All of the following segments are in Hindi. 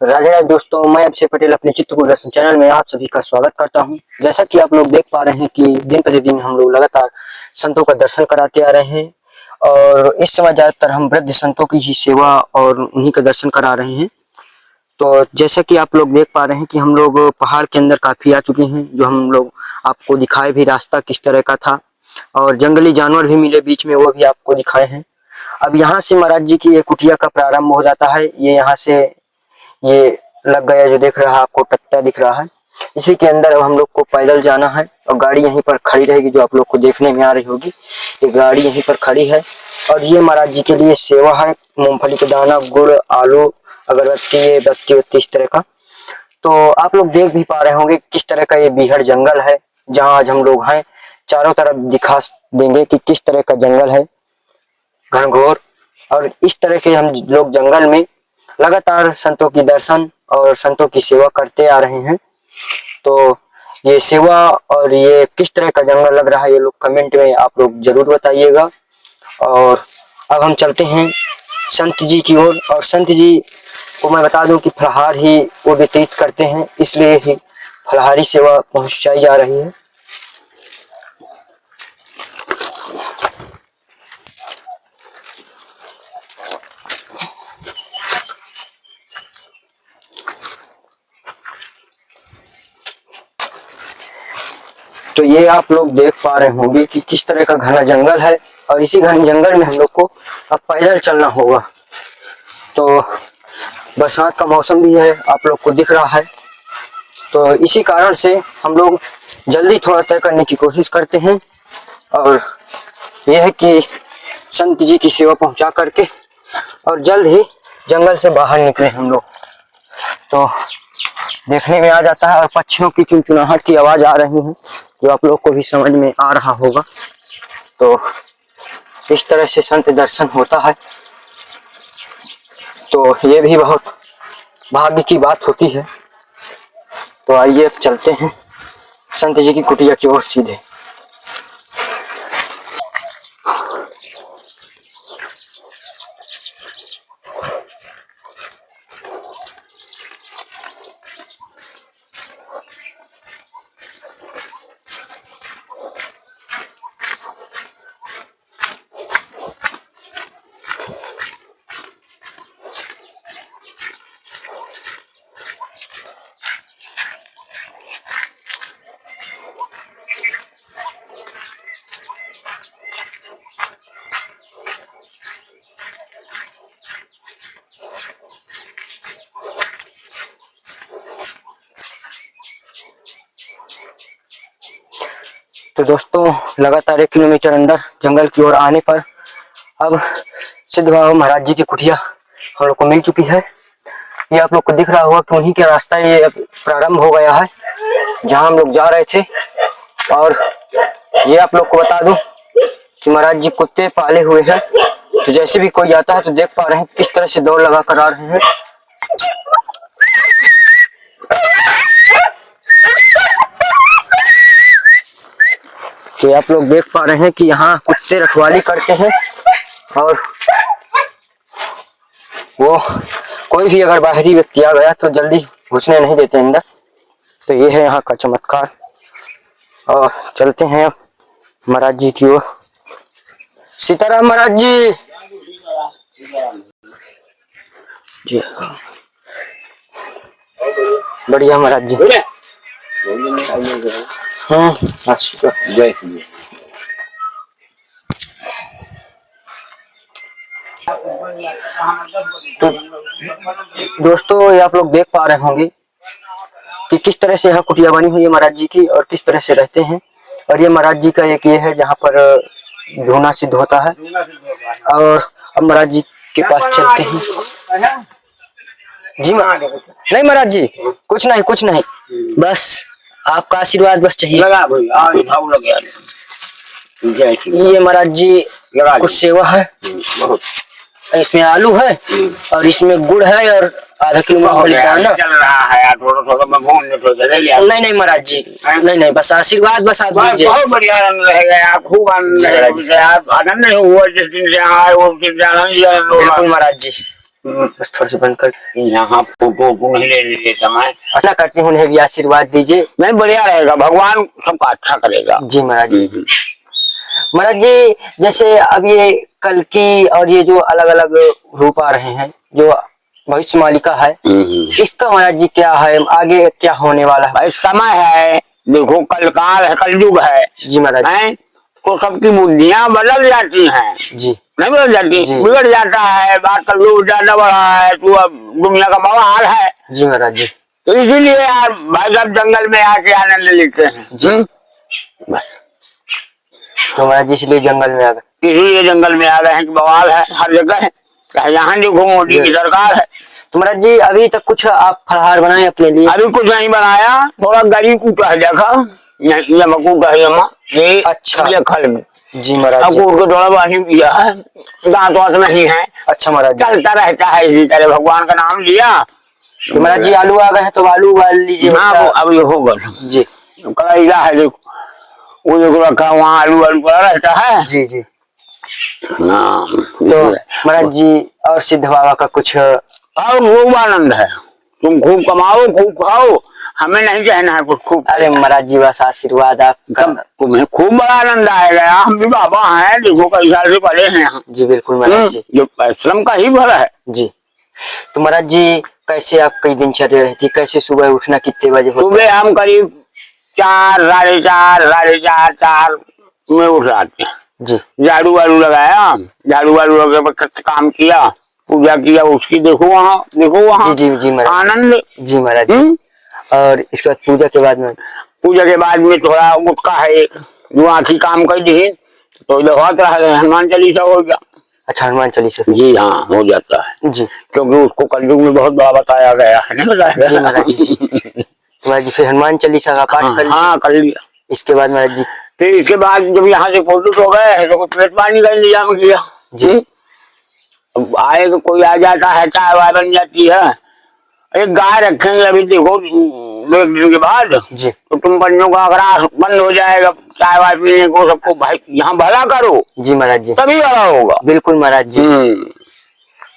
राधे राधे दोस्तों, मैं अक्षय पटेल अपने चित्रकूट दर्शन चैनल में आप सभी का स्वागत करता हूं। जैसा कि आप लोग देख पा रहे हैं कि दिन प्रतिदिन हम लोग लगातार संतों का दर्शन कराते आ रहे हैं और इस समय ज़्यादातर हम वृद्ध संतों की ही सेवा और उन्हीं का दर्शन करा रहे हैं। तो जैसा कि आप लोग देख पा रहे हैं कि हम लोग पहाड़ के अंदर काफ़ी आ चुके हैं, जो हम लोग आपको दिखाए भी रास्ता किस तरह का था और जंगली जानवर भी मिले बीच में, वो भी आपको दिखाए हैं। अब यहाँ से महाराज जी की ये कुटिया का प्रारंभ हो जाता है। ये यहाँ से ये लग गया, जो देख रहा है आपको टट्टा दिख रहा है, इसी के अंदर अब हम लोग को पैदल जाना है और गाड़ी यहीं पर खड़ी रहेगी, जो आप लोग को देखने में आ रही होगी। ये गाड़ी यहीं पर खड़ी है और ये महाराज जी के लिए सेवा है, मूंगफली का दाना, गुड़, आलू, अगरबत्ती, बत्ती वत्ती इस तरह का। तो आप लोग देख भी पा रहे होंगे किस तरह का ये बीहड़ जंगल है जहाँ आज हम लोग हैं। चारों तरफ दिखा देंगे कि किस तरह का जंगल है, घनघोर। और इस तरह के हम लोग जंगल में लगातार संतों की दर्शन और संतों की सेवा करते आ रहे हैं। तो ये सेवा और ये किस तरह का जंगल लग रहा है, ये लोग कमेंट में आप लोग जरूर बताइएगा। और अब हम चलते हैं संत जी की ओर। और संत जी को मैं बता दूं कि फलाहार ही वो व्यतीत करते हैं, इसलिए ही फलाहारी सेवा पहुंचाई जा रही है। तो ये आप लोग देख पा रहे होंगे कि किस तरह का घना जंगल है और इसी घने जंगल में हम लोग को अब पैदल चलना होगा। तो बरसात का मौसम भी है, आप लोग को दिख रहा है। तो इसी कारण से हम लोग जल्दी थोड़ा तय करने की कोशिश करते हैं और यह है कि संत जी की सेवा पहुंचा करके और जल्द ही जंगल से बाहर निकले हम लोग। तो देखने में आ जाता है और पक्षियों की चुनचुनाहट की आवाज आ रही है, जो आप लोग को भी समझ में आ रहा होगा। तो इस तरह से संत दर्शन होता है। तो ये भी बहुत भाग्य की बात होती है। तो आइए अब चलते हैं संत जी की कुटिया की ओर सीधे। तो दोस्तों, लगातार 1 किलोमीटर अंदर जंगल की ओर आने पर अब सिद्ध बाबा महाराज जी की कुटिया हम लोग को मिल चुकी है। ये आप लोग को दिख रहा होगा कि उन्हीं के रास्ता ये प्रारंभ हो गया है जहां हम लोग जा रहे थे। और ये आप लोग को बता दूं कि महाराज जी कुत्ते पाले हुए हैं, तो जैसे भी कोई आता है तो देख पा रहे हैं किस तरह से दौड़ लगा कर आ रहे हैं। तो आप लोग देख पा रहे हैं कि यहाँ कुत्ते रखवाली करते हैं और वो कोई भी अगर बाहरी व्यक्ति आ गया तो जल्दी घुसने नहीं देते अंदर। तो ये है यहाँ का चमत्कार। और चलते हैं अब महाराज जी की ओर। सीताराम महाराज जी। जी बढ़िया महाराज जी। हाँ अच्छा। तो दोस्तों ये आप लोग देख पा रहे होंगे कि किस तरह से यहाँ कुटिया बनी हुई है महाराज जी की और किस तरह से रहते हैं। और ये महाराज जी का एक ये है जहाँ पर धोना सिद्ध होता है। और अब महाराज जी के पास चलते हैं। जी नहीं महाराज जी, कुछ नहीं, बस आपका आशीर्वाद बस चाहिए। ये महाराज जी कुछ सेवा है, इसमें आलू है और इसमें गुड़ है और आधा किलो मूंगफली दाना चल रहा है यार। नहीं महाराज जी, नहीं बस आशीर्वाद बस आप दीजिए। बहुत बढ़िया आनंद रहेगा यार, खूब आनंद हुआ जिस दिन से आए वो दिन से आनंद लिया। बिल्कुल महाराज जी, बस थोड़ा सा बंद कर। यहाँ फोटो नहीं ले लेता मैं, अपना करती हूँ, उन्हें भी आशीर्वाद दीजिए। नहीं बढ़िया रहेगा, भगवान सबका अच्छा करेगा। जी महाराज जी। महाराज जी जैसे अब ये कल्कि और ये जो अलग अलग रूप आ रहे हैं जो भविष्य मालिका है, इसका महाराज जी क्या है, आगे क्या होने वाला है? भाई समय है, देखो कलकाल है, कलयुग है। जी महाराज है, तो सबकी बुद्धियां बदल जाती हैं। जी नहीं बदल जाती, बिगड़ जाता है, बात कलयुग ज्यादा बढ़ा है तो अब दुनिया का बवाल है। जी महाराज जी, तो इसीलिए यार भाई साहब जंगल में आके आनंद लेते हैं। जी बस तो महाराज जी इसलिए जंगल में आ गए, इसीलिए जंगल में आ गए हैं कि बवाल है हर जगह है। यहाँ देखो मोदी की सरकार है। तो महाराज जी अभी तक कुछ आप फलहार बनाए अपने लिए? अभी कुछ नहीं बनाया, थोड़ा गरी कूटा है देखा, ये अच्छा ये खल में। जी महाराज जी, को थोड़ा पानी पिया है, दांत वांत नहीं है। अच्छा महाराज जी, चलता रहता है इसी तरह, भगवान का नाम लिया। तो महाराज जी आलू आ गए हैं तो आलू उबाल लीजिए। हाँ अब ये होगा जी। करेला है देखो, वो देखो रखा वहाँ, आलू पड़ा रहता है। जी जी हाँ। तो महाराज जी और सिद्ध बाबा का कुछ और खूब आनंद है, तुम खूब कमाओ खूब खाओ, हमें नहीं कहना है कुछ खूब। अरे महाराज जी बस आशीर्वाद आपका, तुम्हें खूब बड़ा आनंद आएगा। हम भी बाबा हैं, देखो कई साल से पढ़े हैं। जी बिल्कुल महाराज जी, जो परिश्रम का ही फल है। जी तो महाराज जी कैसे आपकी दिनचर्या रहती, कैसे सुबह उठना कितने बजे? सुबह हम करीब 4 साढ़े 4 में उठ जाते हैं। जी झाड़ू वाड़ू लगाया, झाड़ू वाड़ू लगे काम किया, पूजा किया, उसकी देखो वहाँ जी जी महाराज आनंद। जी महाराज और इसके बाद पूजा के बाद में थोड़ा गुटका है एक जो आखिरी काम कर दी तो हनुमान चालीसा हो गया। अच्छा हनुमान चालीसा? जी हाँ हो जाता है जी, क्योंकि उसको कलयुग में बहुत बड़ा बताया गया है ना। बताया जी महाराज जी। महाराज जी फिर हनुमान चालीसा का पाठ कर लिया। इसके बाद महाराज जी फिर इसके बाद जब यहाँ से फोटो हो गए तो पेट पानी का इंतजाम किया। जी अब आएगा कोई आ जाता है, चाय वाय बन जाती है। एक गाय रखेंगे अभी देखो 1 दिन के बाद जी, तो तुम बन्नों का अगर बंद हो जाएगा चाय वाय पीने को, सबको भाई यहाँ भला करो। जी महाराज जी तभी भला होगा। बिल्कुल महाराज जी।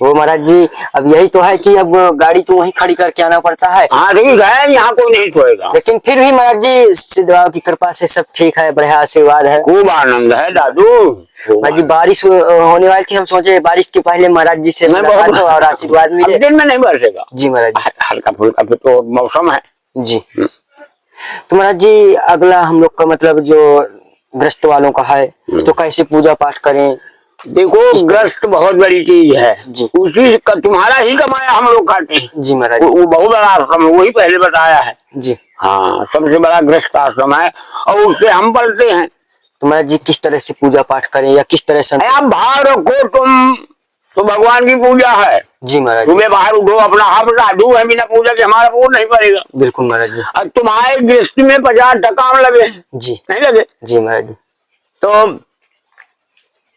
वो महाराज जी अब यही तो है कि अब गाड़ी तो वहीं खड़ी करके आना पड़ता है। हाँ ठीक है, यहाँ कोई नहीं सोएगा, लेकिन फिर भी महाराज जी सिद्ध बाबा की कृपा से सब ठीक है, बढ़िया आशीर्वाद है, खूब आनंद है दादू। महाराज जी बारिश होने वाली थी, हम सोचे बारिश के पहले महाराज जी से मुलाकात हो और आशीर्वाद मिले। दिन में नहीं बरसेगा। जी महाराज हल्का फुल्का फिर तो मौसम है। जी तो महाराज जी अगला हम लोग का मतलब जो ग्रस्त वालों का है तो कैसे पूजा पाठ करें? देखो ग्रस्त बहुत बड़ी चीज है जी, उसी का तुम्हारा ही कमाया हम लोग खाते हैं। जी महाराज वो बहुत बड़ा आश्रम है, वही पहले बताया है। जी हाँ सबसे बड़ा ग्रस्त आश्रम है और उससे हम पढ़ते हैं। तो महाराज जी किस तरह से पूजा पाठ करें या किस तरह से? आप भाव रखो तुम तो भगवान की पूजा है। जी महाराज तुम्हें बाहर उठो, अपना हाथ साधु है, बिना पूजा के हमारा पूर्ण नहीं पड़ेगा। बिल्कुल महाराज जी। अब तुम्हारे गृहस्थी में 50 टका लगे जी, नहीं लगे? जी महाराज जी। तो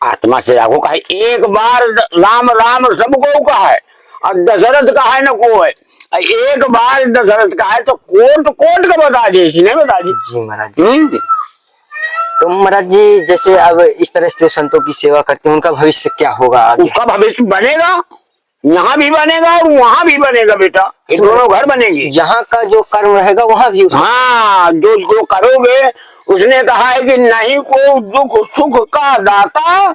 आत्मा से राखो कहा, एक बार राम राम सबको कहा है और दशरथ का है न को है, एक बार दशरथ का है तो कोट कोट का बता दी, नहीं बता दी। जी महाराज जी। तो महाराज जी जैसे अब इस तरह से जो संतों की सेवा करते हैं उनका भविष्य क्या होगा? उसका भविष्य बनेगा, यहाँ भी बनेगा और वहाँ भी बनेगा बेटा, ये दोनों घर बनेंगे। यहाँ का जो कर्म रहेगा वहाँ भी। हाँ जो करोगे, उसने कहा है कि नहीं को दुख सुख का दाता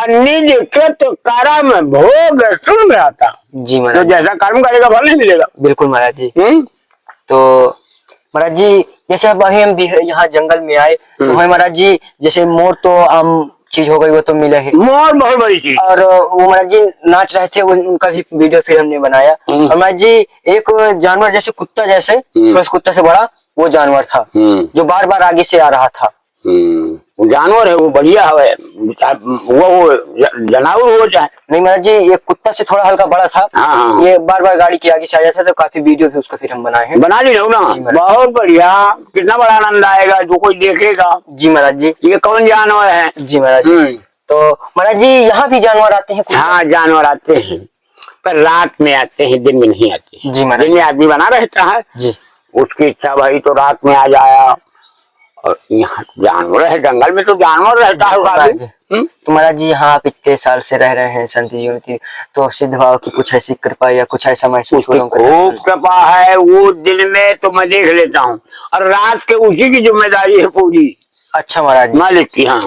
निज कृत कर्म भोग सुन रहता। जी महाराज तो जैसा कर्म करेगा फल नहीं मिलेगा। बिल्कुल महाराज जी। तो महाराज जी जैसे अब अभी हम भी यहाँ जंगल में आए तो हमें महाराज जी जैसे मोर तो आम चीज हो गई, वो तो मिले ही, मोर बहुत बड़ी चीज। और वो महाराज जी नाच रहे थे, उनका भी वीडियो फिर हमने बनाया। और महाराज जी एक जानवर जैसे कुत्ता जैसे थोड़ा कुत्ता से बड़ा वो जानवर था जो बार बार आगे से आ रहा था। वो जानवर है, वो बढ़िया है, वो जनावर हो जाए। नहीं महाराज जी ये कुत्ता से थोड़ा हल्का बड़ा था। हाँ। ये बार बार गाड़ी के आगे से आ जाता था, तो काफी वीडियो भी उसका फिर हम बनाए हैं। बना ली ना, बहुत बढ़िया। कितना बड़ा आनंद आएगा जो कोई देखेगा। जी महाराज जी। ये कौन जानवर है? जी महाराज जी। तो महाराज जी यहाँ भी जानवर आते हैं? हाँ जानवर आते हैं, पर रात में आते हैं, दिन में नहीं आते। जी महाराज। दिन में आदमी बना रहता है जी, उसकी इच्छा भाई तो रात में आ जाया। और यहाँ जानवर है, जंगल में तो जानवर रहता है। तो महाराज जी यहाँ आप इतने साल से रह रहे हैं संत जी, तो सिद्ध भाव की कुछ ऐसी कृपा या कुछ ऐसा महसूस हो? खूब कृपा है, वो दिन में तो मैं देख लेता हूँ और रात के उसी की जिम्मेदारी है पूरी। अच्छा महाराज, मालिक की। हाँ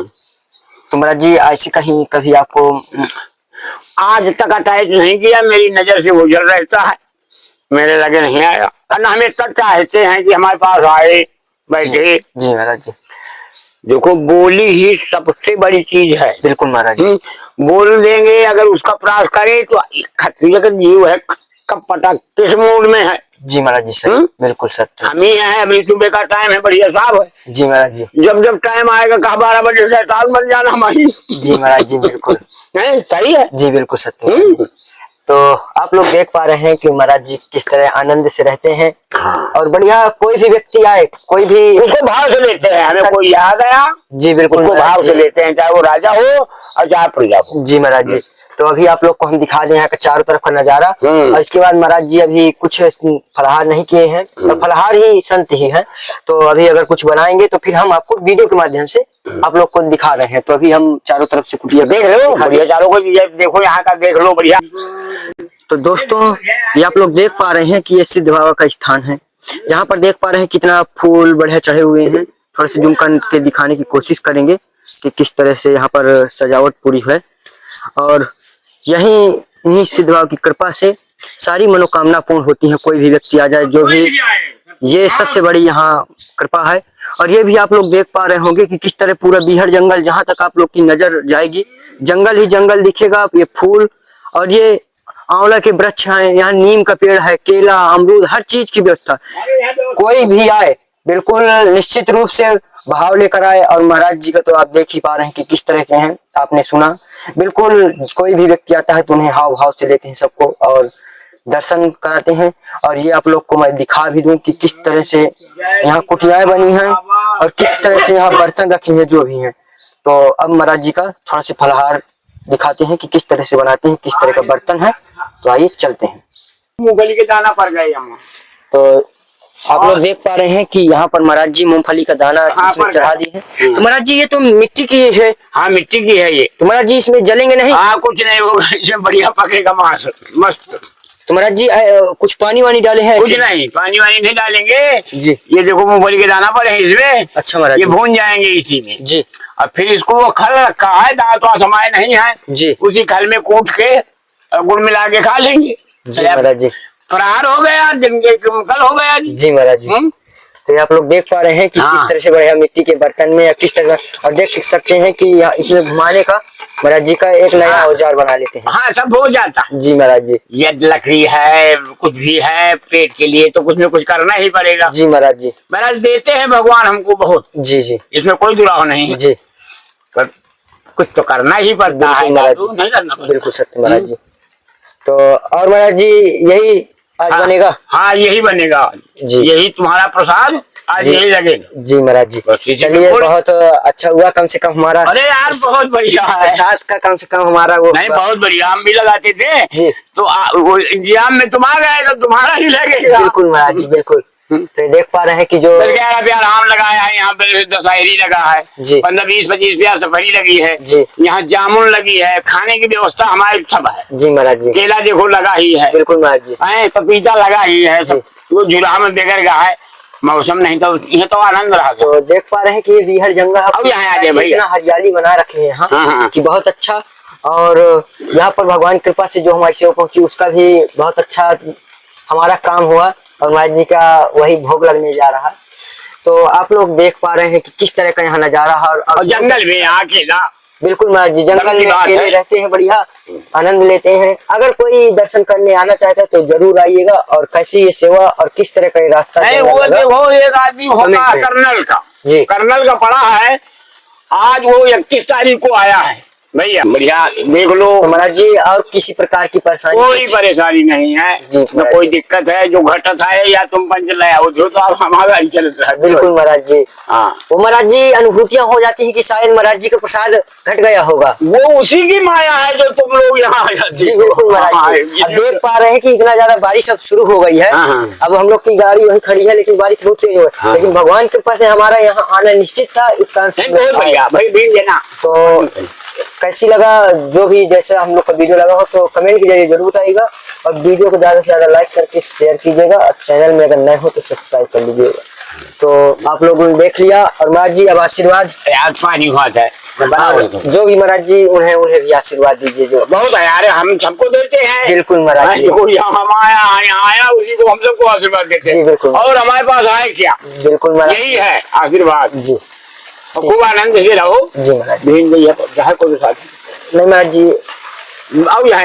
तो महाराज जी ऐसे कहीं कभी आपको आज तक अटैच नहीं किया, मेरी नजर से गुजर रहता है, मेरे लगे नहीं आया। और हम इतना चाहते हैं कि हमारे पास आए बैठे। जी महाराज जी। देखो बोली ही सबसे बड़ी चीज है। बिल्कुल महाराज जी। बोल देंगे अगर उसका प्रयास करे तो खतरी का जीव है, कब पता किस मूड में है। जी महाराज जी सही, बिल्कुल सत्य। हम ही है, अभी सुबह का टाइम है, बढ़िया साहब है। जी महाराज जी। जब जब टाइम आएगा कहा 12 बजे से शैतान बन जाना हमारी। जी महाराज जी बिल्कुल सही है। जी बिल्कुल सत्य। तो आप लोग देख पा रहे हैं कि महाराज जी किस तरह आनंद से रहते हैं। और बढ़िया, कोई भी व्यक्ति आए, कोई भी उसको भाव से लेते हैं। हमें कोई आ गया जी बिल्कुल भाव से लेते हैं, चाहे वो राजा हो और चाहे प्रजा हो। जी महाराज जी। तो अभी आप लोग को हम दिखा दें यहाँ का चारों तरफ का नजारा। और इसके बाद महाराज जी अभी कुछ फलाहार नहीं किए हैं, और फलाहार ही संत ही है, तो अभी अगर कुछ बनाएंगे तो फिर हम आपको वीडियो के माध्यम से आप लोग को दिखा रहे हैं। तो अभी हम चारों तरफ से कुछ देख लो, बढ़िया चारों को देखो, यहाँ का देख लो बढ़िया। तो दोस्तों ये आप लोग देख पा रहे हैं कि ये सिद्ध बाबा का स्थान है, जहाँ पर देख पा रहे हैं कितना फूल बढ़िया चढ़े हुए हैं। थोड़ा सा जूम करके दिखाने की कोशिश करेंगे कि किस तरह से यहाँ पर सजावट पूरी है। और यही इन्हीं सिद्ध बाबा की कृपा से सारी मनोकामना पूर्ण होती है। कोई भी व्यक्ति आ जाए, जो भी, ये सबसे बड़ी यहाँ कृपा है। और ये भी आप लोग देख पा रहे होंगे कि किस तरह पूरा बीहड़ जंगल, जहाँ तक आप लोग की नजर जाएगी जंगल ही जंगल दिखेगा। ये फूल और ये आंवला के वृक्ष हैं, यहाँ नीम का पेड़ है, केला, अमरूद, हर चीज की व्यवस्था। कोई भी आए बिल्कुल निश्चित रूप से भाव लेकर आए। और महाराज जी का तो आप देख ही पा रहे हैं कि किस तरह के हैं, आपने सुना। बिल्कुल कोई भी व्यक्ति आता है तो उन्हें हाव भाव से लेते हैं सबको और दर्शन कराते हैं। और ये आप लोग को मैं दिखा भी दूं कि किस तरह से यहाँ कुटियाएं बनी हैं और किस तरह से यहाँ बर्तन रखे हैं जो भी हैं। तो अब महाराज जी का थोड़ा सा फलाहार दिखाते हैं कि किस तरह से बनाते हैं, किस तरह का बर्तन है। तो आइए चलते हैं। मूंगफली के दाना पड़ गए हम। तो आप लोग देख पा रहे हैं कि यहाँ पर महाराज जी मूंगफली का दाना इसमें चढ़ा दी है। तो महाराज जी ये तो मिट्टी की है? हाँ मिट्टी की है ये। तो महाराज जी इसमें जलेंगे नहीं? हाँ कुछ नहीं होगा, इसमें बढ़िया पकेगा मांस मस्त। तो महाराज जी कुछ पानी वानी डाले हैं? कुछ नहीं, पानी वानी नहीं डालेंगे जी। ये देखो मूंगफली के दाना पड़े हैं इसमें। अच्छा महाराज, ये भून जाएंगे इसी में जी। और फिर इसको वो खल रखा है, दाल तो समय नहीं है जी, उसी खल में कूट के गुड़ मिला के खा लेंगे। जी महाराज जी। फरार हो गया, दिन के कल हो गया जी महाराज जी। तो आप लोग देख पा रहे हैं कि किस तरह से बढ़िया मिट्टी के बर्तन में या किस तरह, और देख सकते हैं कि इसमें घुमाने का महाराज जी का एक नया औजार बना लेते हैं। हाँ सब हो जाता। जी महाराज जी। ये लकड़ी है, कुछ भी है पेट के लिए तो कुछ न कुछ करना ही पड़ेगा। जी महाराज जी। महाराज देते हैं भगवान हमको बहुत। जी जी, इसमें कोई दुराव नहीं है जी, पर कुछ तो करना ही पड़ता है महाराज जी, नहीं करना पड़ता। बिल्कुल सत्य महाराज जी। तो और महाराज जी यही आज बनेगा? हाँ यही बनेगा जी, यही तुम्हारा प्रसाद आज यही लगेगा। जी महाराज जी। चलिए बहुत अच्छा हुआ, कम से कम हमारा। अरे यार बहुत बढ़िया है, साथ का कम से कम हमारा वो नहीं बहुत बढ़िया। हम भी लगाते थे जी, तो वो इंतजाम में तुम आ गए तो तुम्हारा ही लगेगा। बिल्कुल महाराज जी बिल्कुल। तो देख पा रहे हैं कि जो 11 रुपया आम लगाया है यहाँ पे, दशहरी लगा है, 15, 20, 25 रुपया सफरी लगी है जी, यहाँ जामुन लगी है, खाने की व्यवस्था हमारी सब है। जी महाराज जी। केला देखो लगा ही है, बिल्कुल महाराज जी। पपीता लगा ही है, सब वो झूला में बगैर का है, मौसम नहीं तो ये तो आनंद रहा। तो देख पा रहे हैं कि ये बीहड़ जंगल अब यहाँ आ गए भैया, हरियाली बना रखे हैं यहाँ कि बहुत अच्छा। और यहाँ पर भगवान कृपा से जो हमारी सेवा पहुंची उसका भी बहुत अच्छा हमारा काम हुआ। और महाराज जी का वही भोग लगने जा रहा है। तो आप लोग देख पा रहे हैं कि किस तरह का यहाँ नजारा है। और जंगल में यहाँ अकेला, बिल्कुल महाराज जी, जंगल में अकेले रहते हैं, बढ़िया आनंद लेते हैं। अगर कोई दर्शन करने आना चाहता है तो जरूर आइएगा। और कैसी ये सेवा और किस तरह का ये रास्ता नहीं, वो देखो एक आदमी होता है कर्नल का जी, कर्नल का पड़ा है, आज वो 31 तारीख को आया है भैया, बढ़िया देख लो। तो महाराज जी और किसी प्रकार की परेशानी? कोई परेशानी नहीं है जी, न कोई दिक्कत है। जो घटत है या तुम पंच लाओ जो तो आप हमारा ही चलता है। बिल्कुल महाराज जी। हाँ, वो महाराज जी अनुभूतियां हो जाती है कि शायद महाराज जी का प्रसाद घट गया होगा। वो उसी की माया है जो तुम लोग यहाँ आ जाते जी हो। बिल्कुल महाराज जी। अब देख पा रहे हैं कि इतना ज्यादा बारिश अब शुरू हो गई है। हाँ। अब हम लोग की गाड़ी वहीं खड़ी है, लेकिन बारिश बहुत तेज हो गई। हाँ। लेकिन भगवान की कृपा से हमारा यहाँ आना निश्चित था, इस कारण से बहुत बढ़िया भाई, भीड़ लेना। तो कैसी लगा जो भी, जैसे हम लोग का वीडियो लगा हो तो कमेंट के जरिए जरूर बताइएगा। और वीडियो को ज्यादा से ज्यादा लाइक करके शेयर कीजिएगा। और चैनल में अगर नए हो तो सब्सक्राइब कर लीजिएगा। तो आप लोगों ने देख लिया। और महाराज जी अब आशीर्वाद यार पानी बात है, जो भी महाराज जी उन्हें भी आशीर्वाद दीजिए। जो बहुत है यार, हम सबको देते हैं। बिल्कुल महाराज जी। जो यहाँ आया उसी को हम सबको आशीर्वाद देते जी हैं। बिल्कुल। और हमारे पास आए क्या, बिल्कुल महाराज, यही है आशीर्वाद। जी खूब आनंद से रहो। जी महाराज। भीड़ नहीं है तो जहाँ को साथ नहीं महाराज जी, अब यहाँ